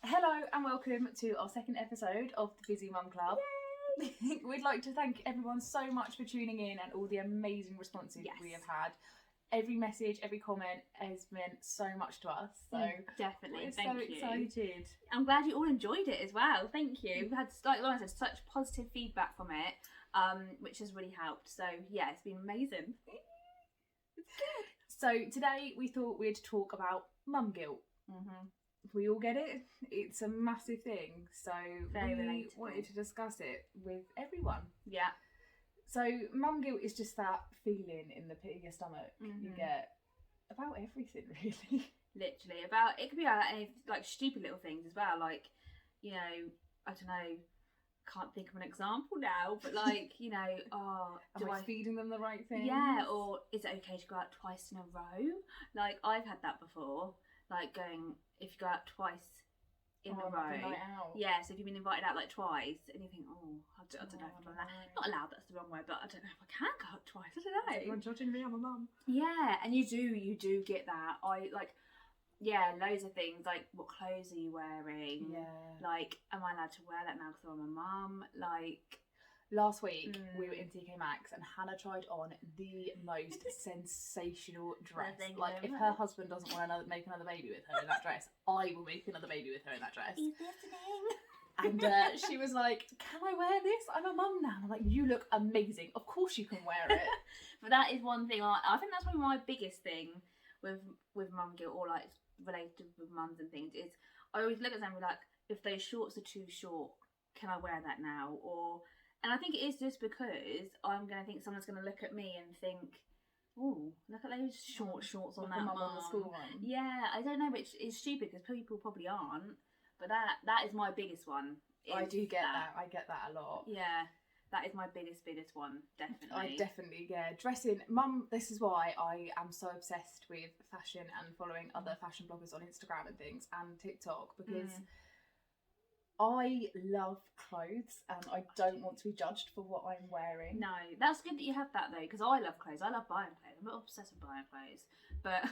Hello and welcome to our second episode of the Busy Mum Club. We'd like to thank everyone so much for tuning in and all the amazing responses we have had. Every message, every comment has meant so much to us. So definitely, we're so excited. I'm glad you all enjoyed it as well. Thank you. We've had, like Lauren said, such positive feedback from it, which has really helped. So yeah, it's been amazing. It's good. So today we thought we'd talk about mum guilt. Mm-hmm. We all get it. It's a massive thing. So we wanted to discuss it with everyone. Yeah. So mum guilt is just that feeling in the pit of your stomach you get about everything, really. Literally, it could be any like stupid little things as well. Like, you know, I don't know, can't think of an example now, but like, you know, am I feeding them the right thing? Yeah, or is it okay to go out twice in a row? Like, I've had that before. Like going, if you go out twice in a row. Yeah, so if you've been invited out like twice and you think, I don't know if I'm allowed. Not allowed, that's the wrong word, but I don't know if I can go out twice. I don't know. Everyone judging me, I'm a mum. Yeah, and you do get that. Loads of things like, what clothes are you wearing? Yeah. Like, am I allowed to wear that now because I'm a mum? Like, last week we were in TK Maxx and Hannah tried on the most sensational dress. Like, if her husband doesn't want to make another baby with her in that dress, I will make another baby with her in that dress. He's listening. And she was like, "Can I wear this? I'm a mum now." And I'm like, "You look amazing. Of course you can wear it." But that is one thing. I think that's probably my biggest thing with mum guilt, or like related with mums and things, is I always look at them and be like, if those shorts are too short, can I wear that now? And I think it is just because I'm going to think someone's going to look at me and think, "Oh, look at those shorts on that mum on the school one." Yeah, I don't know, which is stupid because people probably aren't. But that is my biggest one. I do get that. I get that a lot. Yeah, that is my biggest one, definitely. Dressing. Mum, this is why I am so obsessed with fashion and following other fashion bloggers on Instagram and things and TikTok, because I love clothes and I don't want to be judged for what I'm wearing. No, that's good that you have that though, because I love clothes. I love buying clothes. I'm not obsessed with buying clothes, but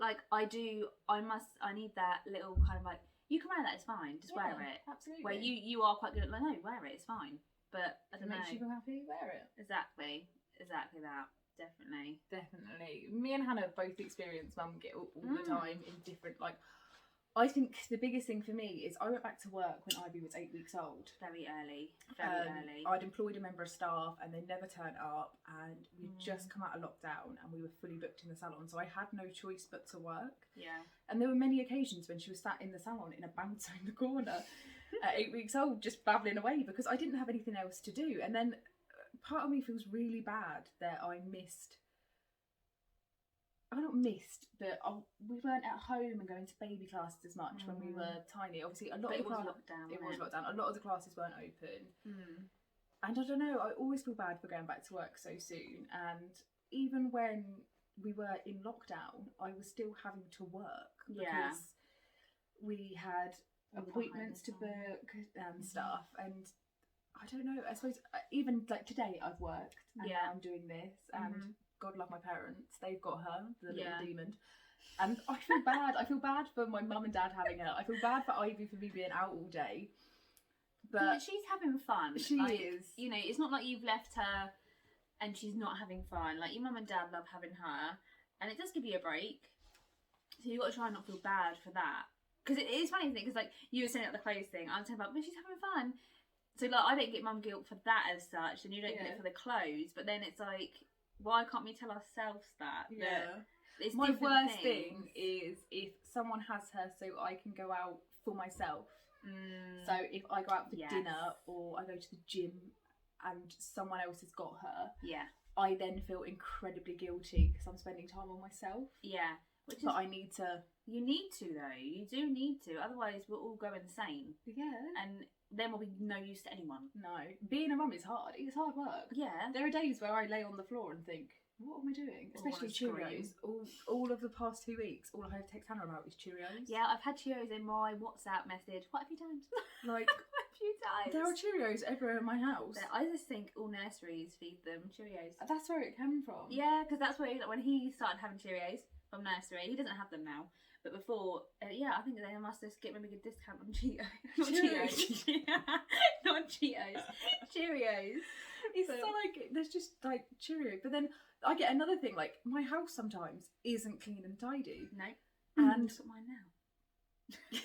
like I need that little kind of like, you can wear that, it's fine, just wear it. Absolutely. Where you are quite good at, like, no, wear it, it's fine. But I don't know. Makes you feel happy, wear it. Exactly that. Definitely. Me and Hannah both experience mum guilt all the time in different, like, I think the biggest thing for me is I went back to work when Ivy was 8 weeks old. Very early. I'd employed a member of staff and they never turned up, and we'd just come out of lockdown and we were fully booked in the salon, so I had no choice but to work. Yeah. And there were many occasions when she was sat in the salon in a bouncer in the corner at 8 weeks old, just babbling away because I didn't have anything else to do. And then part of me feels really bad that we weren't at home and going to baby classes as much when we were tiny. Obviously, a lot of lockdown. It was lockdown. A lot of the classes weren't open. And I don't know, I always feel bad for going back to work so soon. And even when we were in lockdown, I was still having to work because we had appointments to book and stuff. And I don't know, I suppose even like today I've worked and now I'm doing this, and God love my parents, they've got her, the little demon. And I feel bad. I feel bad for my mum and dad having her. I feel bad for Ivy for me being out all day. But she's having fun. She is. You know, it's not like you've left her and she's not having fun. Like, your mum and dad love having her, and it does give you a break. So you've got to try and not feel bad for that. Because it is funny, because like you were saying about the clothes thing, I was saying about, but she's having fun. So like, I don't get mum guilt for that as such, and you don't get it for the clothes. But then it's like, why can't we tell ourselves that? Yeah. It's my worst thing is if someone has her so I can go out for myself. So if I go out for dinner or I go to the gym and someone else has got her, I then feel incredibly guilty because I'm spending time on myself. Yeah. But I need to. You need to though. You do need to. Otherwise, we'll all go insane. Yeah. And then we'll be no use to anyone. No. Being a mum is hard. It's hard work. Yeah. There are days where I lay on the floor and think, what am I doing? Especially Cheerios. All of the past 2 weeks, all I have to text Hannah about is Cheerios. Yeah, I've had Cheerios in my WhatsApp message quite a few times. Like, a few times. There are Cheerios everywhere in my house. I just think all nurseries feed them Cheerios. That's where it came from. Yeah, because that's where, when he started having Cheerios from nursery, he doesn't have them now, But before, I think they must just get maybe a good discount on Cheetos. Not Cheetos. Cheerios. It's so like, there's just like Cheerio. But then I get another thing, like my house sometimes isn't clean and tidy. No. And look at mine now.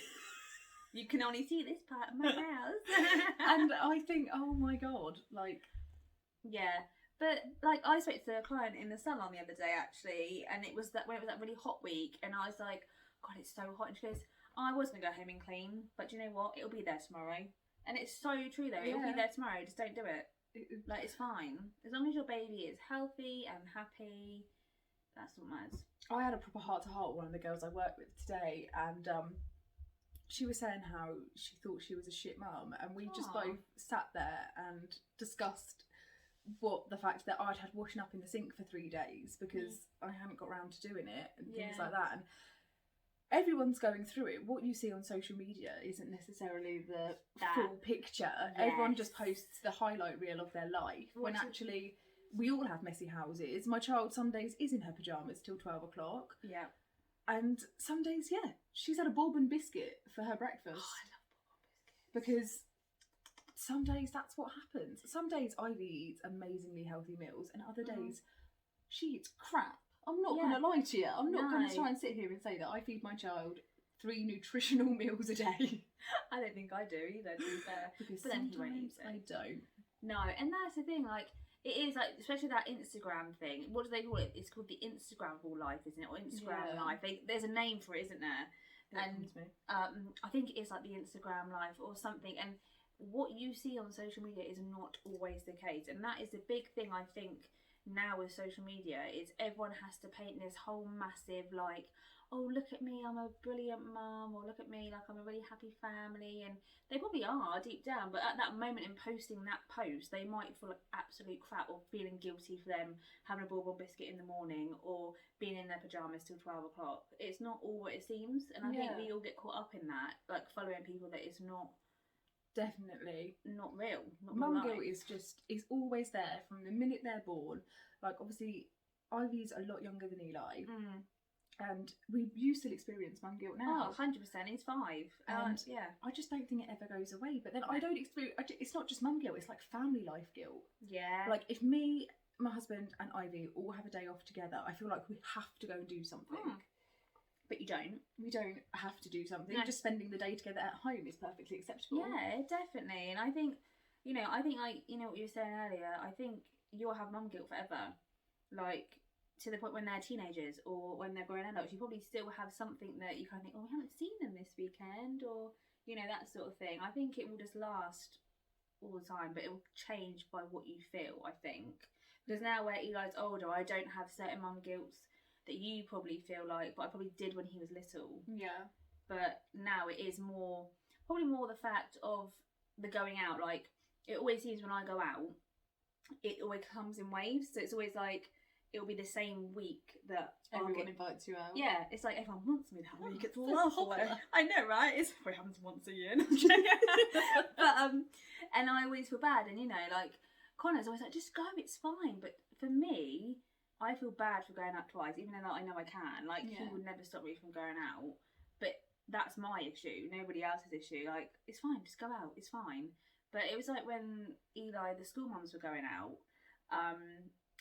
You can only see this part of my house. And I think, oh my God, like... Yeah. But like I spoke to a client in the salon the other day actually, and it was that when it was that really hot week, and I was like, God, it's so hot, and she goes, I was gonna go home and clean, but do you know what? It'll be there tomorrow. And it's so true though. It'll be there tomorrow. Just don't do it. Like, it's fine as long as your baby is healthy and happy. That's what matters. I had a proper heart-to-heart with one of the girls I work with today, and she was saying how she thought she was a shit mum, and we just both sat there and discussed what the fact that I'd had washing up in the sink for 3 days because I hadn't got around to doing it and things like that. And everyone's going through it. What you see on social media isn't necessarily the full picture. Yes. Everyone just posts the highlight reel of their life when actually we all have messy houses. My child some days is in her pyjamas till 12 o'clock. Yeah. And some days, she's had a bourbon biscuit for her breakfast. Oh, I love bourbon biscuits. Because some days that's what happens. Some days Ivy eats amazingly healthy meals, and other days she eats crap. I'm not going to lie to you. I'm not going to try and sit here and say that I feed my child 3 nutritional meals a day. I don't think I do either, to be fair. Because but then he won't eat it. I don't. No, and that's the thing, like, it is like, especially that Instagram thing. What do they call it? It's called the Instagrammable life, isn't it? Or Instagram life. There's a name for it, isn't there? And I think it is like the Instagram life or something. And what you see on social media is not always the case. And that is the big thing, I think, now with social media, is everyone has to paint this whole massive, like, oh, look at me, I'm a brilliant mum, or look at me, like, I'm a really happy family. And they probably are deep down, but at that moment in posting that post, they might feel like absolute crap, or feeling guilty for them having a bourbon biscuit in the morning or being in their pyjamas till 12 o'clock. It's not all what it seems, and I think we all get caught up in that, like following people that is not. Definitely not real. Mum guilt is always there from the minute they're born. Like, obviously Ivy's a lot younger than Eli, and you still experience mum guilt now. 100%. He's 5, and I just don't think it ever goes away. But then I don't experience. It's not just mum guilt. It's like family life guilt. Yeah. Like, if me, my husband, and Ivy all have a day off together, I feel like we have to go and do something. But you don't. We don't have to do something. No. Just spending the day together at home is perfectly acceptable. Yeah, definitely. And I think, like, what you were saying earlier, I think you'll have mum guilt forever. Like, to the point when they're teenagers or when they're grown adults, you probably still have something that you kind of think, oh, we haven't seen them this weekend, or, that sort of thing. I think it will just last all the time, but it will change by what you feel, I think. Because now where Eli's older, I don't have certain mum guilts that you probably feel like, but I probably did when he was little. Yeah. But now it is probably more the fact of the going out. Like, it always seems when I go out, it always comes in waves. So it's always like, it'll be the same week that everyone invites you out. Yeah, it's like everyone wants me to have you get to laugh away. I know, right? It probably happens once a year. But and I always feel bad, and like Connor's always like, just go, it's fine. But for me, I feel bad for going out twice, even though I know I can. Like, he would never stop me from going out. But that's my issue, nobody else's issue. Like, it's fine, just go out, it's fine. But it was like when Eli, the school mums were going out,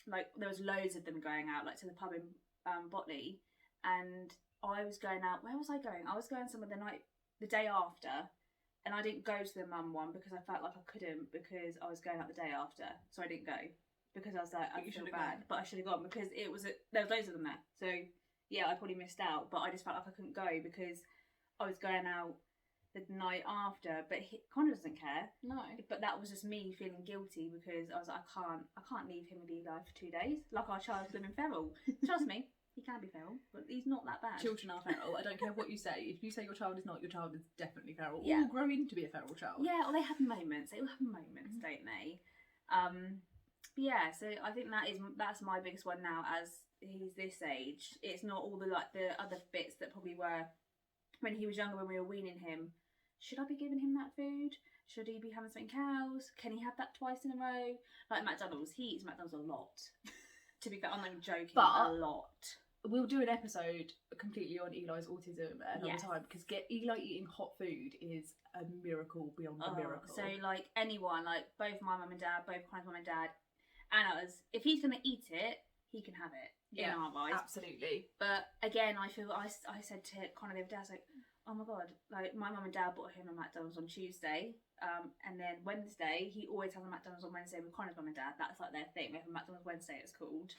like, there was loads of them going out, like, to the pub in Botley. And I was going out, where was I going? I was going somewhere the day after. And I didn't go to the mum one because I felt like I couldn't, because I was going out the day after. So I didn't go. Because I was like, I feel bad, but I should have gone because there was loads of them there. So yeah, I probably missed out, but I just felt like I couldn't go because I was going out the night after. But Connor doesn't care. No. But that was just me feeling guilty because I was like, I can't leave him with Eli for 2 days. Like, our child's living feral. Trust me, he can be feral, but he's not that bad. Children are feral. I don't care what you say. If you say your child is not, your child is definitely feral. Yeah. Or will grow into be a feral child. Yeah, well, they have moments. They all have moments, don't they? Yeah, so I think that's my biggest one now as he's this age. It's not all the other bits that probably were when he was younger, when we were weaning him. Should I be giving him that food? Should he be having something else? Can he have that twice in a row? Like McDonald's, he eats McDonald's a lot. To be fair, I'm not even joking, a lot. we'll do an episode completely on Eli's autism at another time, because Eli eating hot food is a miracle beyond a miracle. So like anyone, like both my mum and dad, both Connor's mum and dad, and us, if he's gonna eat it, he can have it. In our eyes, absolutely. But again, I feel I said to Connor the other day, I was like, oh my god, like my mum and dad bought him a McDonald's on Tuesday, and then Wednesday he always has a McDonald's on Wednesday with Connor's mum and dad. That's like their thing. They have a McDonald's Wednesday, it's called.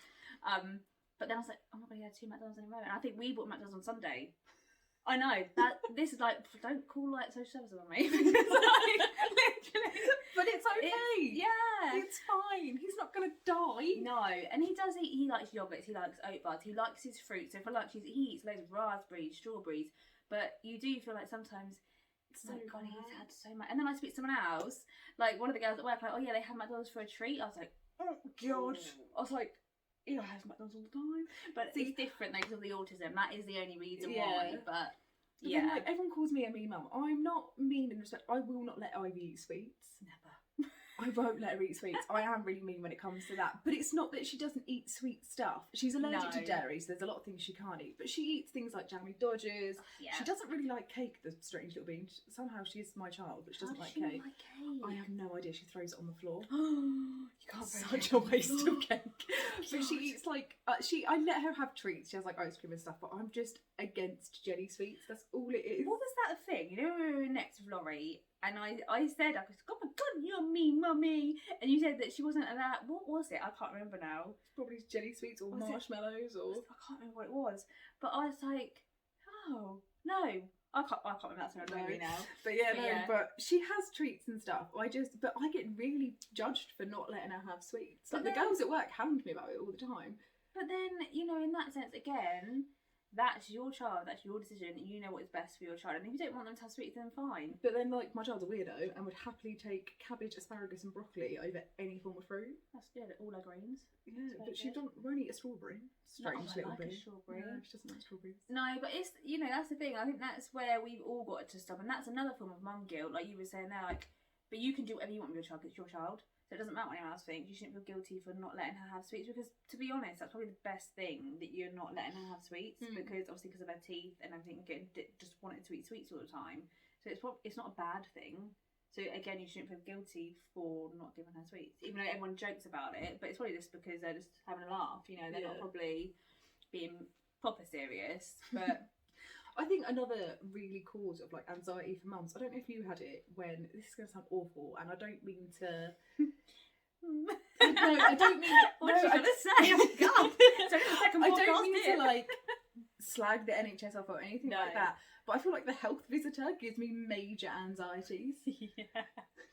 But then I was like, oh my god, he had 2 McDonald's in a row, and I think we bought McDonald's on Sunday. I know that this is like, don't call like social services on me. Like, literally. But it's okay. Yeah, it's fine. He's not gonna die. No, and he does eat. He likes yogurts. He likes oat bars. He likes his fruit. So for lunch, he eats loads of raspberries, strawberries. But you do feel like sometimes it's So like, God, he's bad. had so much. And then I speak to someone else, like one of the girls at work, like, oh yeah, they had McDonald's for a treat. I was like, Oh god. I was like, Eli has McDonald's all the time. But See, it's different though because of the autism. That is the only reason Yeah. why. But But yeah, then, like, everyone calls me a mean mum. I'm not mean in respect. I will not let Ivy eat sweets. never. I won't let her eat sweets. I am really mean when it comes to that. But it's not that she doesn't eat sweet stuff. She's allergic to No. dairy, so there's a lot of things she can't eat. But she eats things like jammy Dodgers. Yeah. She doesn't really like cake, the strange little bean. Somehow she is my child, but she doesn't like cake. I have no idea. She throws it on the floor. You can't Such a waste of cake. But she eats like I let her have treats. She has like ice cream and stuff, but I'm just against jelly sweets. That's all it is. What was that thing? You know, when we were next with Laurie, and I said, I was, oh my god, you're mean, mummy. And you said that she wasn't allowed. What was it? I can't remember now. Probably jelly sweets or Was it- marshmallows or. I can't remember what it was. But I was like, oh no, I can't remember. That's what I'm doing now. But yeah, But no, yeah. but she has treats and stuff. But I get really judged for not letting her have sweets. Like But the then- girls at work hound me about it all the time. But then, you know, in that sense, again, that's your child, that's your decision, you know what is best for your child. And if you don't want them to have sweets, then fine. But then, like, my child's a weirdo and would happily take cabbage, asparagus, and broccoli over any form of fruit. That's good, all our greens. Yeah, That's but very she won't eat a strawberry. Strange I little like a bee. strawberry. Yeah, she doesn't like strawberries. No, but it's, you know, that's the thing. I think that's where we've all got to stop. And that's another form of mum guilt, like you were saying there, like, but you can do whatever you want with your child, 'cause it's your child. So it doesn't matter what anyone else thinks. You shouldn't feel guilty for not letting her have sweets, because to be honest, that's probably the best thing, that you're not letting her have sweets, because obviously because of her teeth and everything, just wanting to eat sweets all the time. So it's not a bad thing. So again, you shouldn't feel guilty for not giving her sweets, even though everyone jokes about it. But it's probably just because they're just having a laugh. You know, they're not probably being proper serious. But I think another really cause of like anxiety for mums, I don't know if you had it when, this is going to sound awful, and I don't mean to. No, I don't mean. What no, did you I- gonna say? Oh God! So the second I podcast don't mean here. to like slag the NHS off or anything No. like that, but I feel like the health visitor gives me major anxieties. Yeah,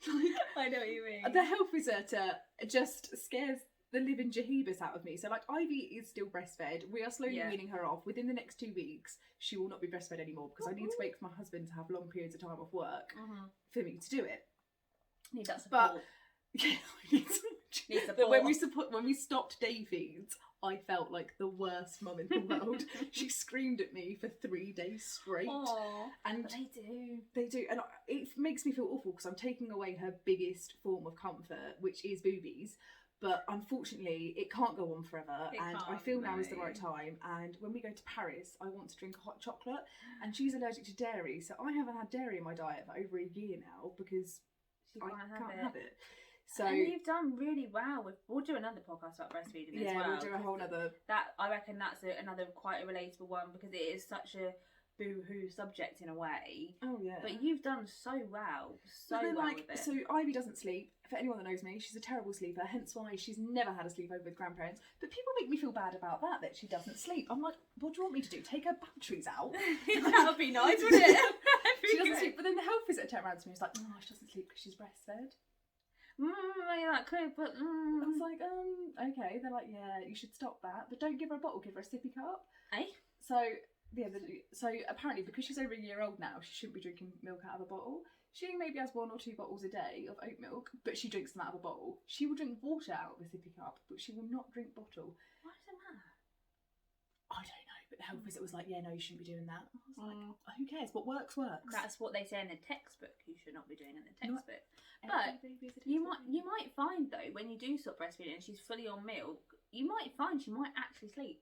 Like, I know what you mean. the health visitor just scares the living jahibus out of me. So like, Ivy is still breastfed. We are slowly Yeah. weaning her off. Within the next 2 weeks, she will not be breastfed anymore, because I need to wait for my husband to have long periods of time off work for me to do it. Need that But- support. Yeah, I need Need But support. when we stopped day feeds, I felt like the worst mum in the world. She screamed at me for 3 days straight. Aww, And but they do. they do, and it makes me feel awful, because I'm taking away her biggest form of comfort, which is boobies. But unfortunately, it can't go on forever, It and I can't, feel now is the no. right time. And when we go to Paris, I want to drink hot chocolate, and she's allergic to dairy, so I haven't had dairy in my diet for over a year now, because She I can't can't have have it. it. So And you've done really well with. We'll do another podcast about breastfeeding as yeah, well. we'll do a whole other. That I reckon that's another quite a relatable one, because it is such a boo-hoo subject in a way. Oh yeah. But you've done so well, so But then, well like, with it. so Ivy doesn't sleep. For anyone that knows me, she's a terrible sleeper, hence why she's never had a sleepover with grandparents. But people make me feel bad about that she doesn't sleep. I'm like, what do you want me to do? Take her batteries out? That would be nice, wouldn't it? She doesn't sleep. But then the health visitor turned around to me and was like, oh, she doesn't sleep because she's breastfed. Yeah, that could, but I was like, okay. They're like, yeah, you should stop that. But don't give her a bottle, give her a sippy cup. Eh? So, yeah, so apparently because she's over a year old now, she shouldn't be drinking milk out of a bottle. She maybe has 1 or 2 bottles a day of oat milk, but she drinks them out of a bottle. She will drink water out of a sippy cup, but she will not drink bottle. Why does it matter? I don't know, but the health visit was like, yeah, no, you shouldn't be doing that. I was like, who cares? What works, works. That's what they say in the textbook. You should not be doing in the Not textbook. But Every visitor you is might find though, when you do stop breastfeeding and she's fully on milk, you might find she might actually sleep.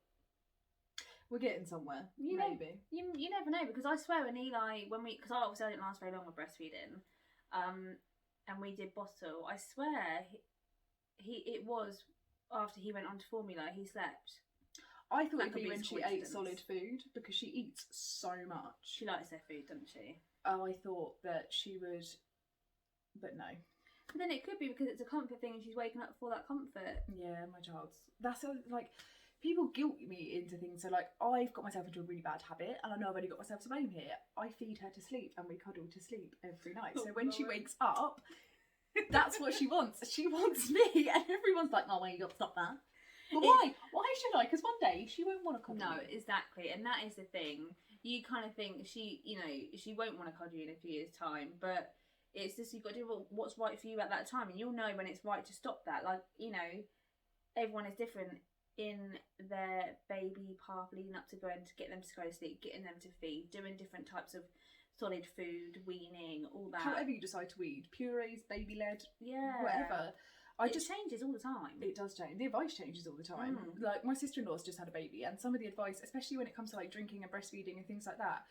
We're getting somewhere. You maybe. You never know, because I swear when Eli, because I didn't last very long with breastfeeding, and we did bottle, I swear it was after he went on to formula, he slept. I thought it'd be when she ate solid food, because she eats so much. She likes her food, doesn't she? Oh, I thought that she would, but no. But then it could be because it's a comfort thing and she's waking up for that comfort. Yeah, my child's. That's like, people guilt me into things. So like, I've got myself into a really bad habit, and I know I've only got myself to blame here. I feed her to sleep, and we cuddle to sleep every night. So when she wakes up, that's what she wants. She wants me, and everyone's like, "Oh, well, you got to stop that." But why? Why should I? Because one day she won't want to cuddle. No, me. exactly, and that is the thing. You kind of think she won't want to cuddle you in a few years' time, but it's just you've got to do what's right for you at that time, and you'll know when it's right to stop that. Like, everyone is different in their baby path leading up to going to get them to go to sleep, getting them to feed, doing different types of solid food, weaning, all that. However you decide to wean, purees, baby led, whatever. It changes all the time. It does change. The advice changes all the time. Like, my sister-in-law's just had a baby, and some of the advice, especially when it comes to like drinking and breastfeeding and things like that,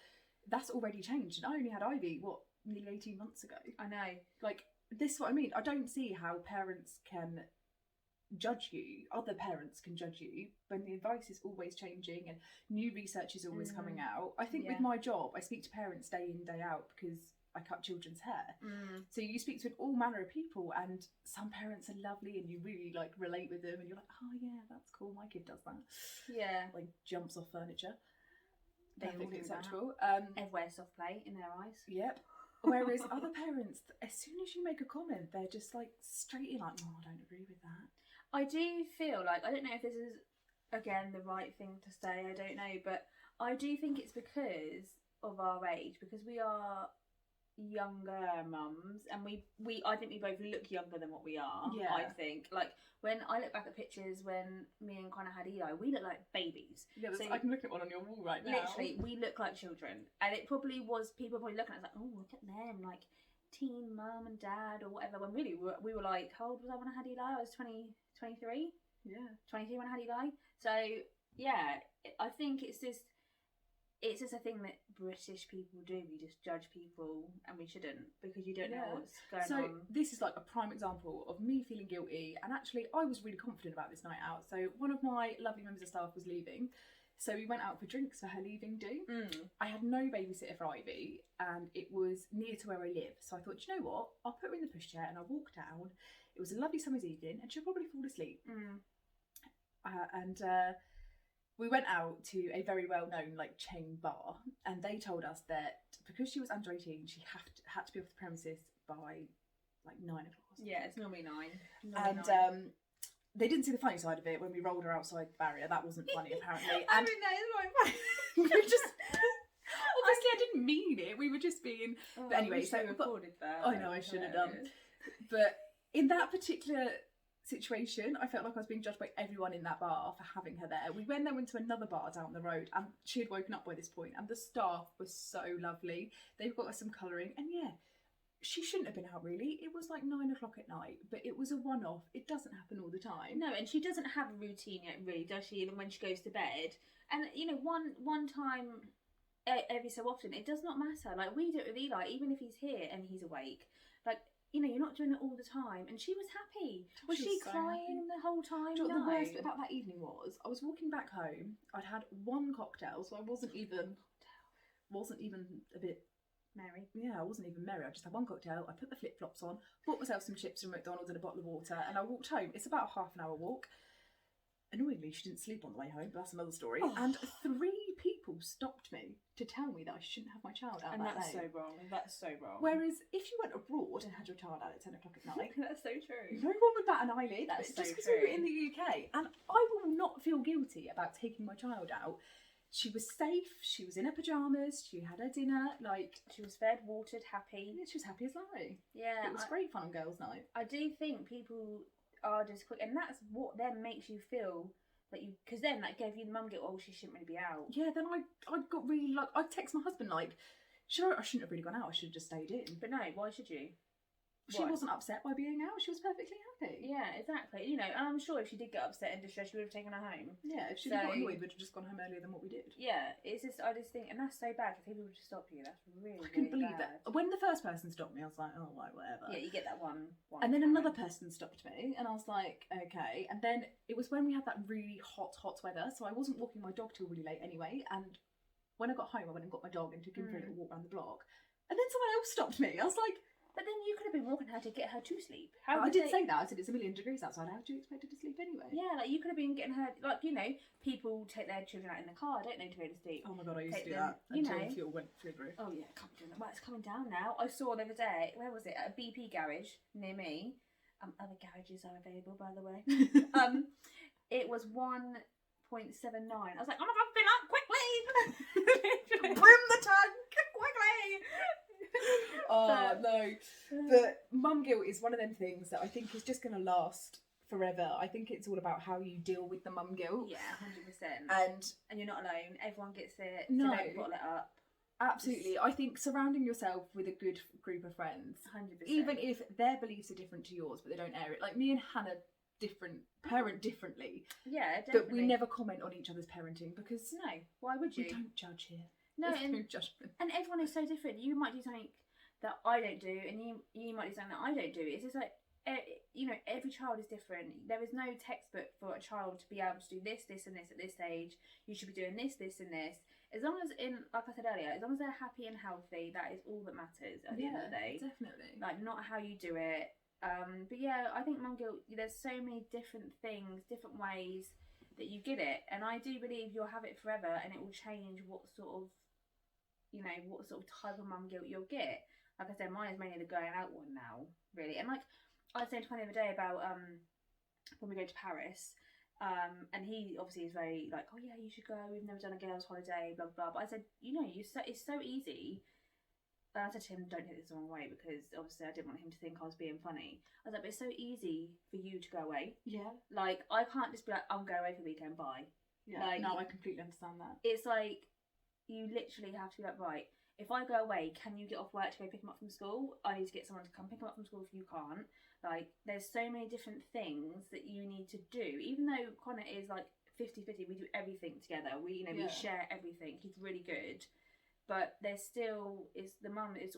that's already changed. And I only had Ivy, nearly 18 months ago. I know. Like, this is what I mean. I don't see how parents can judge you, other parents can judge you, when the advice is always changing and new research is always coming out. I think with my job, I speak to parents day in, day out, because I cut children's hair. So you speak to all manner of people, and some parents are lovely and you really like relate with them, and you're like, oh yeah, that's cool, my kid does that. Yeah. Like, jumps off furniture. They all Perfectly do acceptable. Everywhere soft play in their eyes. Yep. Whereas other parents, as soon as you make a comment, they're just like straight in, like, oh, I don't agree with that. I do feel like, I don't know if this is, again, the right thing to say, I don't know, but I do think it's because of our age, because we are younger mums, and I think we both look younger than what we are. Yeah. I think, like, when I look back at pictures when me and Connor had Eli, we look like babies. Yeah, so I can look at one on your wall right now. Literally, we look like children, and it probably was people probably looking at us like, oh, look at them, like teen mum and dad or whatever, when really we were like, how old was I when I had Eli? I was 23. Yeah. 23 when I had Eli. So yeah, I think it's just a thing that British people do. We just judge people, and we shouldn't, because you don't know what's going on. So this is like a prime example of me feeling guilty, and actually I was really confident about this night out. So one of my lovely members of staff was leaving, so we went out for drinks for her leaving do. I had no babysitter for Ivy, and it was near to where I live, so I thought, you know what, I'll put her in the pushchair and I'll walk down. It was a lovely summer's evening, and she'll probably fall asleep. We went out to a very well-known like chain bar, and they told us that because she was under 18, she had to be off the premises by like 9 o'clock. Yeah, it's normally 9. They didn't see the funny side of it when we rolled her outside the barrier. That wasn't funny, apparently. I mean, that is right. We just obviously I didn't mean it. We were just being. But anyway, so recorded that. I know I should have done. But in that particular situation, I felt like I was being judged by everyone in that bar for having her there. We went into another bar down the road, and she had woken up by this point, and the staff was so lovely. They've got us some colouring, and yeah, she shouldn't have been out really. It was like 9 o'clock at night, but it was a one-off. It doesn't happen all the time. No, and she doesn't have a routine yet, really, does she? Even when she goes to bed, and one time every so often, it does not matter. Like, we do it with Eli, even if he's here and he's awake. Like, you're not doing it all the time. And she was happy. Was she so crying the whole time? Do you know no. what the worst bit about that evening was? I was walking back home. I'd had one cocktail, so I wasn't even a bit merry. Yeah, I wasn't even merry. I just had one cocktail. I put the flip-flops on, bought myself some chips from McDonald's and a bottle of water, and I walked home. It's about a half an hour walk. Annoyingly, she didn't sleep on the way home, but that's another story. Oh. And 3 people stopped me to tell me that I shouldn't have my child out and that that's late. So wrong. That's so wrong. Whereas if you went abroad and had your child out at 10 o'clock at night, that's so true. No one would bat an eyelid. That's just so because true. we were in the UK, and I will not feel guilty about taking my child out. She was safe. She was in her pajamas. She had her dinner. Like, she was fed, watered, happy. Yeah, she was happy as Larry. Yeah, it was great fun on girls' night. I do think people are just quick, and that's what then makes you feel. Because then that gave you the mum guilt. Oh, she shouldn't really be out. Yeah, then I got really like, I text my husband like, I shouldn't have really gone out. I should have just stayed in. But no, why should you? She wasn't upset by being out. She was perfectly happy. Yeah, exactly. You know, and I'm sure if she did get upset and distressed, she would have taken her home. Yeah, if she'd got annoyed, we'd have just gone home earlier than what we did. Yeah, it's just, I just think, and that's so bad, because people would just stop you. That's really, I couldn't really believe bad. that. When the first person stopped me, I was like, oh, whatever. Yeah, you get that one and then another person stopped me, and I was like, okay. And then it was when we had that really hot weather, so I wasn't walking my dog till really late anyway. And when I got home, I went and got my dog and took him for a little walk around the block. And then someone else stopped me. I was like, but then you could have been walking her to get her to sleep. I did say that. I said it's 1,000,000 degrees outside. How do you expect her to sleep anyway? Yeah, like you could have been getting her, like, you know, people take their children out in the car, don't they, to go to sleep. Oh my god, I used to do that until fuel went through. Oh yeah, can't be doing that. Well, it's coming down now. I saw the other day, where was it? At a BP garage near me. Other garages are available, by the way. It was 1.79. I was like, oh my god, fill up quickly! Brim the tank quickly! Oh no, but mum guilt is one of them things that I think is just going to last forever. I think it's all about how you deal with the mum guilt. Yeah, 100%. And you're not alone. Everyone gets it. No, so don't bottle it up. Absolutely. I think surrounding yourself with a good group of friends, 100%. even if their beliefs are different to yours, but they don't air it. Like me and Hannah, parent differently. Yeah, definitely. But we never comment on each other's parenting because no, why would you? We don't judge here. No, there's no judgment. And everyone is so different. You might do something that I don't do, and you might do something that I don't do. It's just like, you know, every child is different. There is no textbook for a child to be able to do this, this, and this at this age. You should be doing this, this, and this. As long as, like I said earlier, as long as they're happy and healthy, that is all that matters at the end of the day. Definitely. Like, not how you do it. But yeah, I think mum guilt, there's so many different things, different ways that you get it. And I do believe you'll have it forever, and it will change what sort of type of mum guilt you'll get. Like I said, mine is mainly the going out one now, really. And like I was saying to Tony the other day about when we go to Paris, and he obviously is very like, oh yeah, you should go, we've never done a girls' holiday, blah blah. But I said, you know, it's so easy. And I said to him, don't take this the wrong way, because obviously I didn't want him to think I was being funny. I was like, but it's so easy for you to go away. Yeah. Like, I can't just be like, I'm going away for the weekend, bye. Yeah. Like, no, I completely understand that. It's like, you literally have to be like, right, if I go away, can you get off work to go pick him up from school? I need to get someone to come pick him up from school if you can't. Like, there's so many different things that you need to do. Even though Connor is like 50-50, we do everything together. We share everything. He's really good. But there's still, it's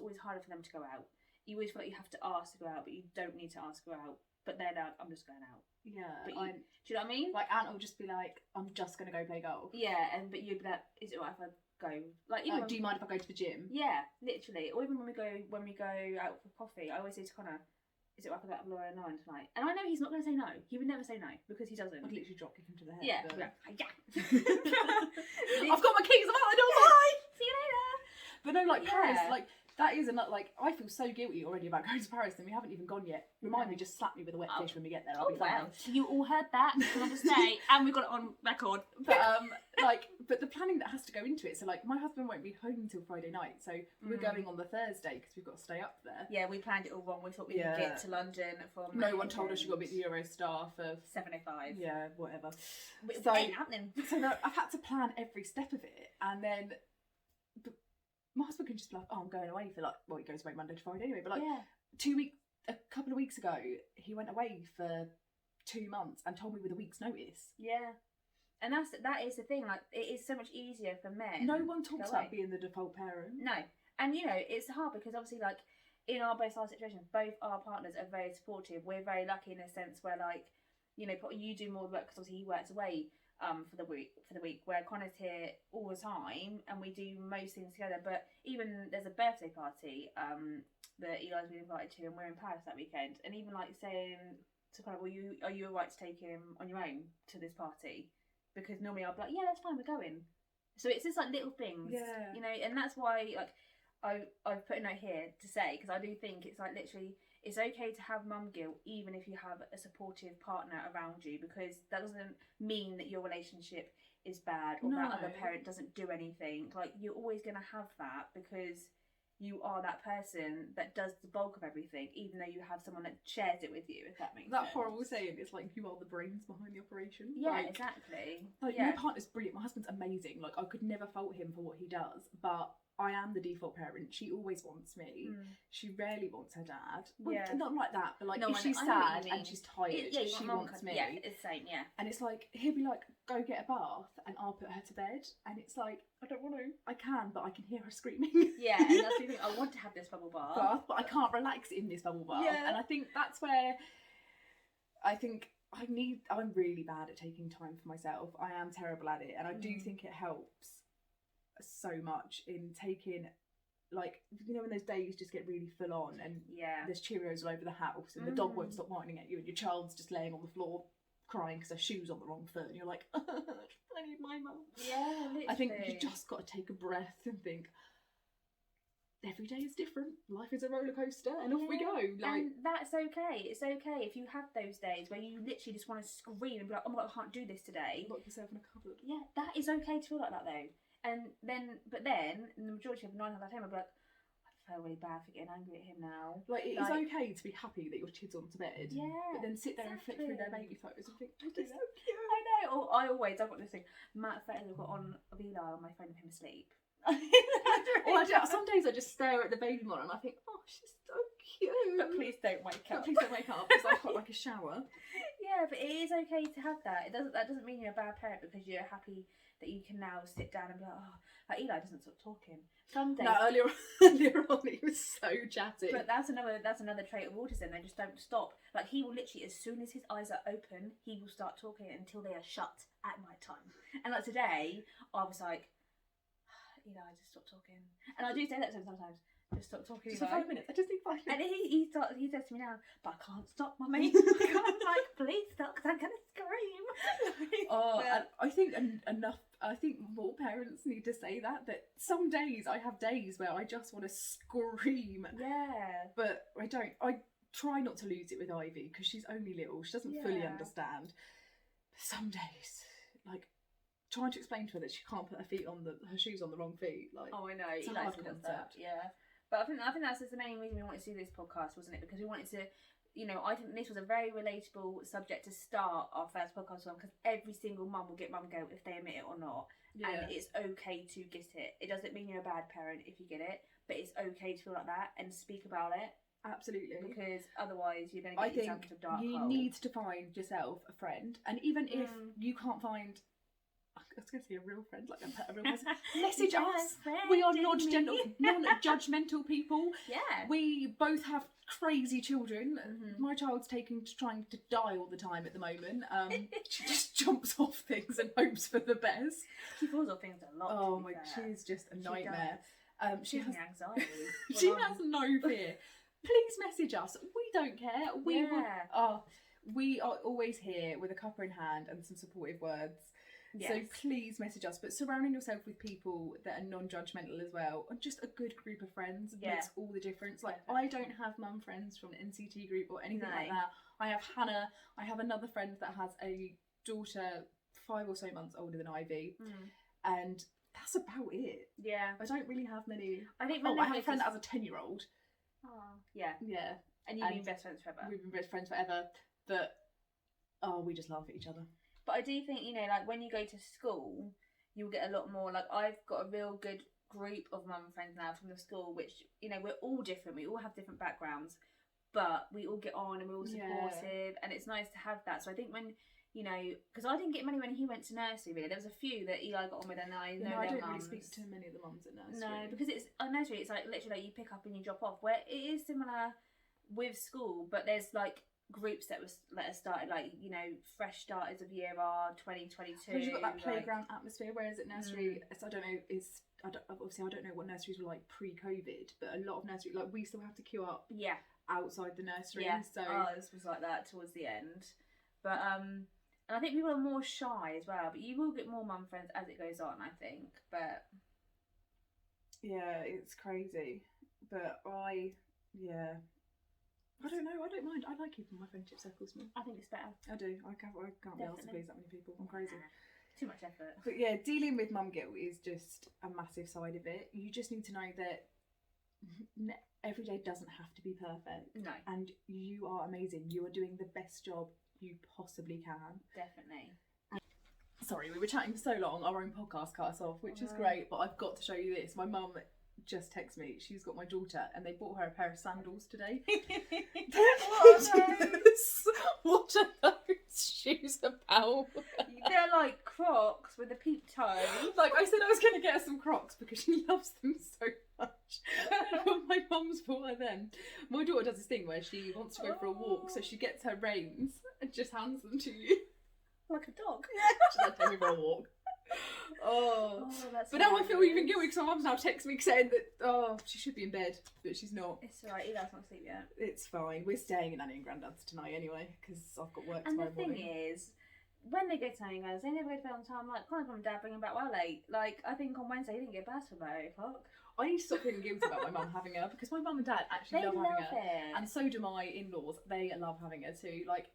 always harder for them to go out. You always feel like you have to ask to go out, but you don't need to ask to go out. But they're like, I'm just going out. Yeah. But do you know what I mean? Like, Aunt will just be like, I'm just going to go play golf. Yeah, but you'd be like, is it alright if I go? Like, do you mind if I go to the gym? Yeah, literally. Or even when we go out for coffee, I always say to Connor, is it alright if I go out with Laura and Lauren tonight? And I know he's not going to say no. He would never say no, because he doesn't. I'd literally drop kick him to the head. Yeah. But... yeah. I've got my keys, I'm out the door, bye! See you later! But no, like, Paris, like, that is another, like, I feel so guilty already about going to Paris, and we haven't even gone yet. Remind me, just slap me with a wet fish when we get there, I'll be fine. You all heard that, you want to stay, and we've got it on record. But, but the planning that has to go into it, so, like, my husband won't be home until Friday night, so we're going on the Thursday, because we've got to stay up there. Yeah, we planned it all wrong, we thought we'd get to London from... No one told us you've got to be at the Eurostar for... 7:05. Yeah, whatever. So, it ain't happening. So, no, I've had to plan every step of it, and then... My husband can just be like, oh, I'm going away for like, well, he goes away Monday to Friday anyway, but like a couple of weeks ago, he went away for 2 months and told me with a week's notice. Yeah. And that is the thing, like, it is so much easier for men. No one talks about being the default parent. No. And, you know, it's hard because obviously, like, in both our situations, both our partners are very supportive. We're very lucky in a sense where, like, you know, you do more work because obviously he works away for the week, where Connor's here all the time and we do most things together. But even there's a birthday party that Eli's been invited to, and we're in Paris that weekend, and even like saying to Connor, well, are you alright to take him on your own to this party? Because normally I'll be like, yeah, that's fine, we're going. So it's just like little things, you know, and that's why like I've put a note here to say, because I do think it's like literally, it's okay to have mum guilt even if you have a supportive partner around you, because that doesn't mean that your relationship is bad or that other parent doesn't do anything. Like, you're always going to have that because you are that person that does the bulk of everything, even though you have someone that shares it with you, if that makes sense. That horrible saying, it's like you are the brains behind the operation. Yeah, like, exactly. Like, my partner's brilliant. My husband's amazing. Like, I could never fault him for what he does, but I am the default parent. She always wants me. She rarely wants her dad. Well, Yeah. not like that, but like No, if she's I know what you sad mean. and she's tired, she wants me. Yeah, it's the same, yeah. And it's like, he'll be like, go get a bath and I'll put her to bed. And it's like, I don't want to. I can, but I can hear her screaming. Yeah, and that's the thing. I want to have this bubble bath. But I can't relax in this bubble bath. Yeah. And I think that's where I think I'm really bad at taking time for myself. I am terrible at it. And I do think it helps so much in taking, like, you know, when those days just get really full on and there's Cheerios all over the house and the dog won't stop whining at you and your child's just laying on the floor crying because her shoe's on the wrong foot and you're like, I need my mum. Yeah, literally. I think you just got to take a breath and think, every day is different. Life is a roller coaster, and off we go. Like, and that's okay. It's okay if you have those days where you literally just want to scream and be like, "Oh my god, I can't do this today." lock yourself in a cupboard. Yeah, that is okay to feel like that though. And then, but then, in the majority of 9 times out of 10, I'll be like, I feel really bad for getting angry at him now. Like, it's okay to be happy that your kid's on to bed. Yeah. But then sit there and flick through their baby photos and think, oh, they're so cute. I know. Or I've got this thing. Matt photos I've got on of Eli on my phone of him asleep. Or some days I just stare at the baby monitor and I think, oh, she's so cute. But please don't wake up. Please don't wake up because I've got like a shower. Yeah, but it is okay to have that. That doesn't mean you're a bad parent because you're happy that you can now sit down and be like, oh, like Eli doesn't stop talking. Some days. No, earlier on he was so chatty. But that's another trait of autism. They just don't stop. Like, he will literally, as soon as his eyes are open, he will start talking until they are shut at night time. And like today, I was like, Eli, just stop talking. And I do say that to him sometimes. Just stop talking. Just for 5 minutes. I just need 5 minutes. And he says to me now, but I can't stop, mummy. I'm like, please stop, because I'm gonna scream. And I think enough. I think more parents need to say that some days I have days where I just want to scream. Yeah. But I don't. I try not to lose it with Ivy because she's only little. She doesn't fully understand. Some days, like, trying to explain to her that she can't put her shoes on the wrong feet. Like, oh, I know. It's a hard concept. Yeah. But I think that's the main reason we wanted to do this podcast, wasn't it? Because we wanted to, you know, I think this was a very relatable subject to start our first podcast on, because every single mum will get mum guilt if they admit it or not. Yeah. And it's okay to get it. It doesn't mean you're a bad parent if you get it, but it's okay to feel like that and speak about it. Absolutely. Because otherwise you're going to get yourself into a dark hole. You need to find yourself a friend. And even if you can't find, I was going to say a real friend, like a real person, message us. We are non-judgmental people. Yeah. We both have crazy children. My child's trying to die all the time at the moment. She just jumps off things and hopes for the best. She falls off things a lot. Oh my, she's just a nightmare. She has anxiety. She has no fear. Please message us. We don't care. We are always here with a cuppa in hand and some supportive words. Yes. So please message us. But surrounding yourself with people that are non-judgmental as well, and just a good group of friends makes all the difference. Like, I don't have mum friends from the NCT group or anything like that. I have Hannah. I have another friend that has a daughter 5 or so months older than Ivy, and that's about it. Yeah, I don't really have many. I have a friend that has a 10-year-old. Oh, yeah. And you've been best friends forever. We've been best friends forever, but we just laugh at each other. But I do think, you know, like, when you go to school, you'll get a lot more, like, I've got a real good group of mum friends now from the school, which, you know, we're all different, we all have different backgrounds, but we all get on and we're all supportive, and it's nice to have that. So I think when, you know, because I didn't get many when he went to nursery, really. There was a few that Eli got on with, and I know I their don't mums. really speak to many of the mums at nursery. No, because it's nursery, it's like literally like you pick up and you drop off, where it is similar with school, but there's like groups that started, like, you know, fresh starters of year R 2022. Because you've got that playground atmosphere, whereas at nursery, I don't know, obviously I don't know what nurseries were like pre-COVID, but a lot of nursery, like, we still have to queue up outside the nursery. So ours was like that towards the end. But and I think people are more shy as well, but you will get more mum friends as it goes on, I think. But yeah, it's crazy. But I don't know, I don't mind. I like keeping my friendship circle small. I think it's better. I do. I can't be able to please that many people. I'm crazy. Too much effort. But yeah, dealing with mum guilt is just a massive side of it. You just need to know that every day doesn't have to be perfect. No. And you are amazing. You are doing the best job you possibly can. Definitely. Sorry, we were chatting for so long, our own podcast cut us off, which is great, but I've got to show you this. My mum just texted me. She's got my daughter, and they bought her a pair of sandals today. What are those shoes about? They're like Crocs with a peep toe. Like, I said I was going to get her some Crocs because she loves them so much. My mum's bought her them. My daughter does this thing where she wants to go for a walk, so she gets her reins and just hands them to you. Like a dog. She's like, take me for a walk. That's but now I feel even guilty because my mum's now texting me saying that she should be in bed, but she's not. It's alright, Eli's not asleep yet. It's fine. We're staying at Nanny and Grandad's tonight anyway because I've got work tomorrow morning. And the thing is, when they go to Nanny and Grandad's, they never go to bed on time. Like, can't mum and dad bring them back well late. Like, I think on Wednesday he didn't get back till about 8 o'clock. I need to stop feeling guilty about my mum having her because my mum and dad actually love having her. It. And so do my in-laws. They love having her too. Like,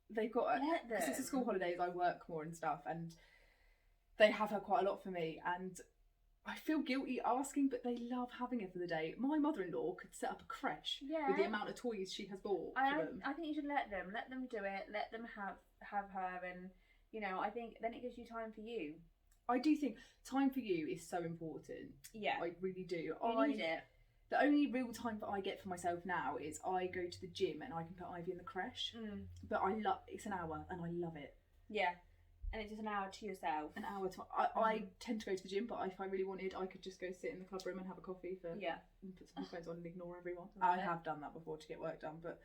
they've got her. Since the school holidays, I work more and stuff, and they have her quite a lot for me. And I feel guilty asking, but they love having her for the day. My mother-in-law could set up a creche with the amount of toys she has bought for them. I think you should let them do it, let them have her, and you know, I think then it gives you time for you. I do think time for you is so important. Yeah, I really do. You need it. The only real time that I get for myself now is I go to the gym and I can put Ivy in the creche. But it's an hour and I love it. Yeah. And it's just an hour to yourself. An hour to... I tend to go to the gym, but if I really wanted, I could just go sit in the club room and have a coffee and put some headphones on and ignore everyone. I have done that before to get work done, but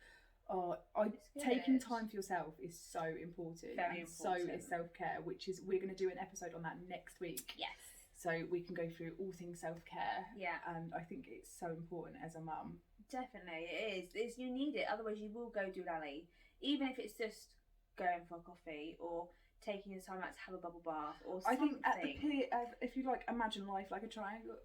taking time for yourself is so important. Very important. So is self-care, which is... We're going to do an episode on that next week. Yes. So we can go through all things self-care. Yeah. And I think it's so important as a mum. Definitely, it is. You need it, otherwise you will go do Lally. Even if it's just going for a coffee or taking your time out to have a bubble bath or something. I think if you like imagine life like a triangle,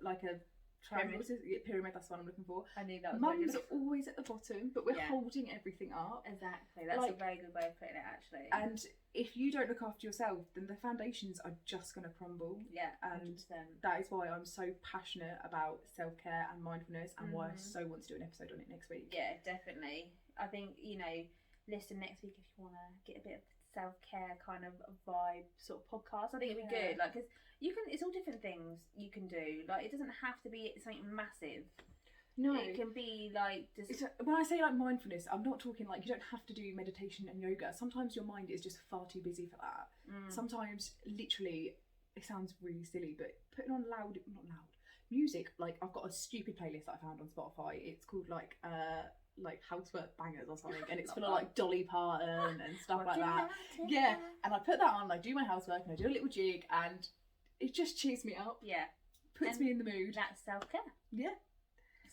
pyramid, that's what I'm looking for. I knew that was Mum's are always at the bottom, but we're holding everything up. Exactly, that's a very good way of putting it actually. And if you don't look after yourself, then the foundations are just going to crumble. Yeah, 100%. And that is why I'm so passionate about self-care and mindfulness, and why I so want to do an episode on it next week. Yeah, definitely. I think, listen next week if you want to get a bit of self-care kind of vibe sort of podcast. I think it'd be good, like, because it's all different things you can do. Like, it doesn't have to be something massive. No, it can be like just. When I say like mindfulness, I'm not talking like you don't have to do meditation and yoga. Sometimes your mind is just far too busy for that. Sometimes, literally, it sounds really silly, but putting on not loud music. Like, I've got a stupid playlist that I found on Spotify. It's called like housework bangers or something, and it's full of like Dolly Parton and stuff like that. Yeah, and I put that on. I do my housework and I do a little jig, and it just cheers me up. Yeah, puts me in the mood. That's self-care. Yeah.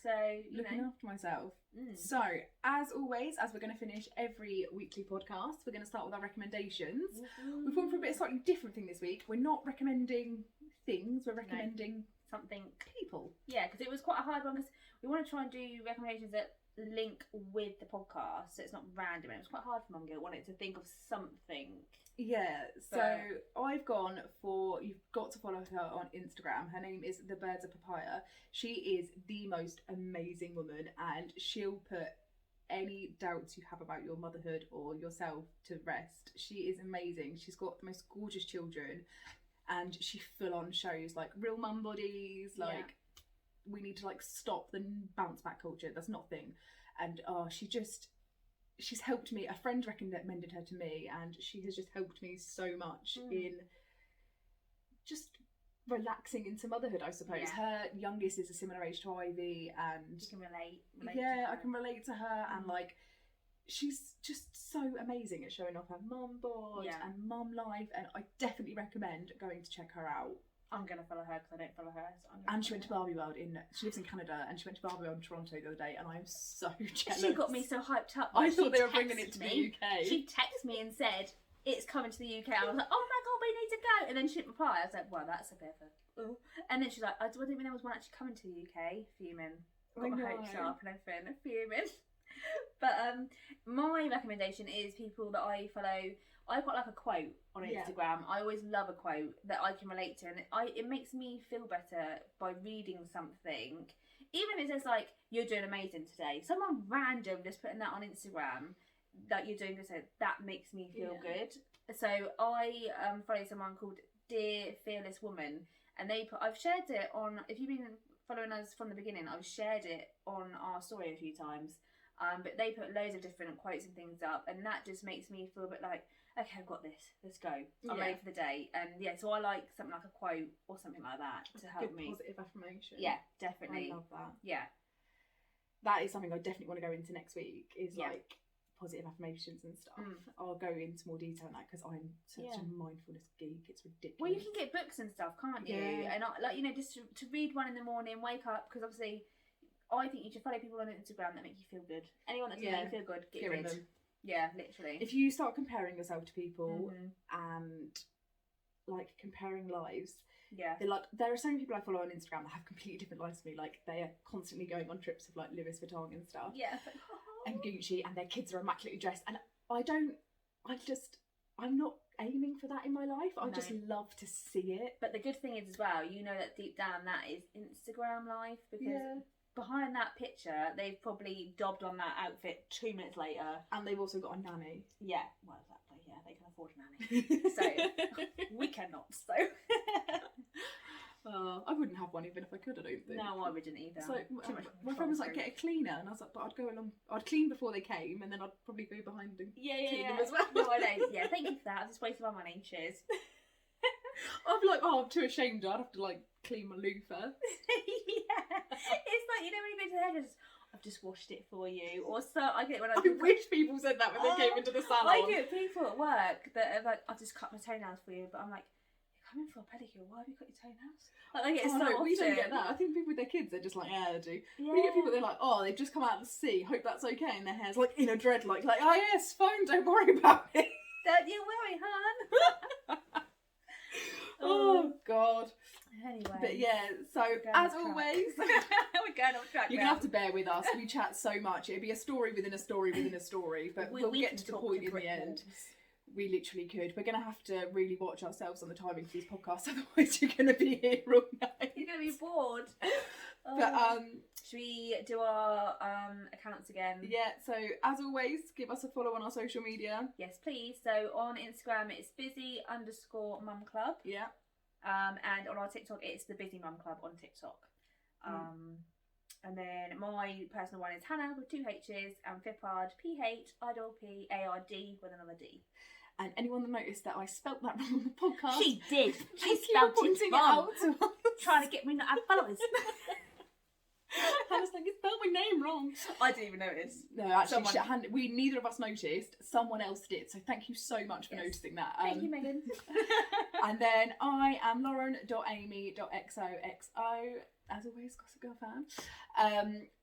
So, looking after myself. So, as always, as we're going to finish every weekly podcast, we're going to start with our recommendations. We've gone for a bit of slightly different thing this week. We're not recommending things, we're recommending something. People. Yeah, because it was quite a hard one, because we want to try and do recommendations that link with the podcast, so it's not random. It was quite hard for Mum Gil, wanted to think of something. Yeah, so I've gone for, you've got to follow her on Instagram. Her name is The Birds of Papaya. She is the most amazing woman, and she'll put any doubts you have about your motherhood or yourself to rest. She is amazing. She's got the most gorgeous children, and she full on shows like real mum bodies, like we need to like stop the bounce back culture. That's not a thing. And she's helped me. A friend recommended her to me, and she has just helped me so much in just relaxing into motherhood, I suppose. Yeah. Her youngest is a similar age to Ivy, and you can relate I can relate to her, and like she's just so amazing at showing off her mum bod and mum life, and I definitely recommend going to check her out. I'm going to follow her because I don't follow her. So and she went to Barbie World she lives in Canada, and she went to Barbie World in Toronto the other day, and I am so jealous. She got me so hyped up. I thought they were bringing it to the UK. She texted me and said, it's coming to the UK. I was like, oh my God, we need to go. And then she didn't reply. I was like, well, that's a bit of a... And then she's like, I didn't even know there was one actually coming to the UK. Fuming. Got my hopes up and everything. Fuming. But my recommendation is people that I follow. I quite like a quote on Instagram. I always love a quote that I can relate to, and it makes me feel better by reading something. Even if it says like, you're doing amazing today. Someone random just putting that on Instagram, that you're doing this, that makes me feel good. So I follow someone called Dear Fearless Woman, and I've shared it on, if you've been following us from the beginning, I've shared it on our story a few times. But they put loads of different quotes and things up, and that just makes me feel a bit like, okay, I've got this. Let's go. I'm ready for the day. And yeah, so I like something like a quote or something like that to help me. Positive affirmation. Yeah, definitely. I love that. Yeah. That is something I definitely want to go into next week, is like positive affirmations and stuff. I'll go into more detail on that because I'm such a mindfulness geek. It's ridiculous. Well, you can get books and stuff, can't you? Yeah. And just to read one in the morning, wake up, because obviously I think you should follow people on Instagram that make you feel good. Anyone that doesn't make you feel good, get rid. Them. Yeah, literally. If you start comparing yourself to people and like comparing lives, they're like, there are so many people I follow on Instagram that have completely different lives to me. Like they are constantly going on trips with like Louis Vuitton and stuff. Yeah. And Gucci, and their kids are immaculately dressed. And I'm not aiming for that in my life. I just love to see it. But the good thing is as well, you know that deep down that is Instagram life, because behind that picture, they've probably dobbed on that outfit 2 minutes later. And they've also got a nanny. Yeah, well, exactly. Yeah, they can afford a nanny. So, we cannot. So, I wouldn't have one even if I could, I don't think. No, I wouldn't either. So, my friend was like, get a cleaner. And I was like, but I'd go along, I'd clean before they came, and then I'd probably go behind and clean them as well. No, I know. Yeah, thank you for that. I've just wasted my money. Cheers. I'd be like, oh, I'm too ashamed. I'd have to like clean my loofah. It's like, you know, when you go to the hairdresser, I've just washed it for you. Or so I get it when I wish people said that when they came into the salon. I do it. People at work that are like, I'll just cut my toenails for you, but I'm like, you're coming for a pedicure. Why have you cut your toenails? Like, I get it so often. We don't get that. I think people with their kids, they're just like, yeah, they do. Yeah. We get people, they're like, oh, they've just come out of the sea. Hope that's okay. And their hair's like in a dreadlock. Like, oh yes, fine. Don't worry about it. Don't you worry, hon. Oh God. Anyway. But yeah, so as always, we're going off track. You're gonna have to bear with us. We chat so much. It'd be a story within a story within a story, but we'll get to the point in the end. We literally could. We're gonna have to really watch ourselves on the timing for these podcasts, otherwise you're gonna be here all night. You're gonna be bored. But should we do our accounts again? Yeah, so as always, give us a follow on our social media. Yes, please. So on Instagram it's busy_mumclub. Yeah. And on our TikTok it's the Busy Mum Club on TikTok. And then my personal one is Hannah with 2 H's, and Phippard, PHIPPARD with another D. And anyone that noticed that I spelt that wrong on the podcast, she did. She spelled it wrong. Trying to get me not to have followers. Hannah's like, you spelled my name wrong. I didn't even notice. No, actually, we neither of us noticed. Someone else did. So thank you so much for noticing that. Thank you, Megan. And then I am lauren.amy.xoxo. As always, Gossip Girl fan.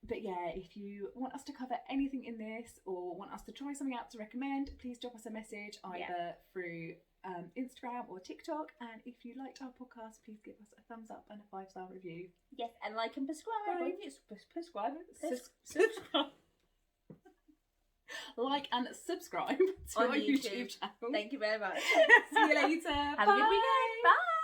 But yeah, if you want us to cover anything in this or want us to try something out to recommend, please drop us a message either through Instagram or TikTok. And if you liked our podcast, please give us a thumbs up and a 5-star review. Yes, and like and subscribe. Subscribe. Like and subscribe to on our YouTube channel. Thank you very much. See you later. Have a good weekend. Bye.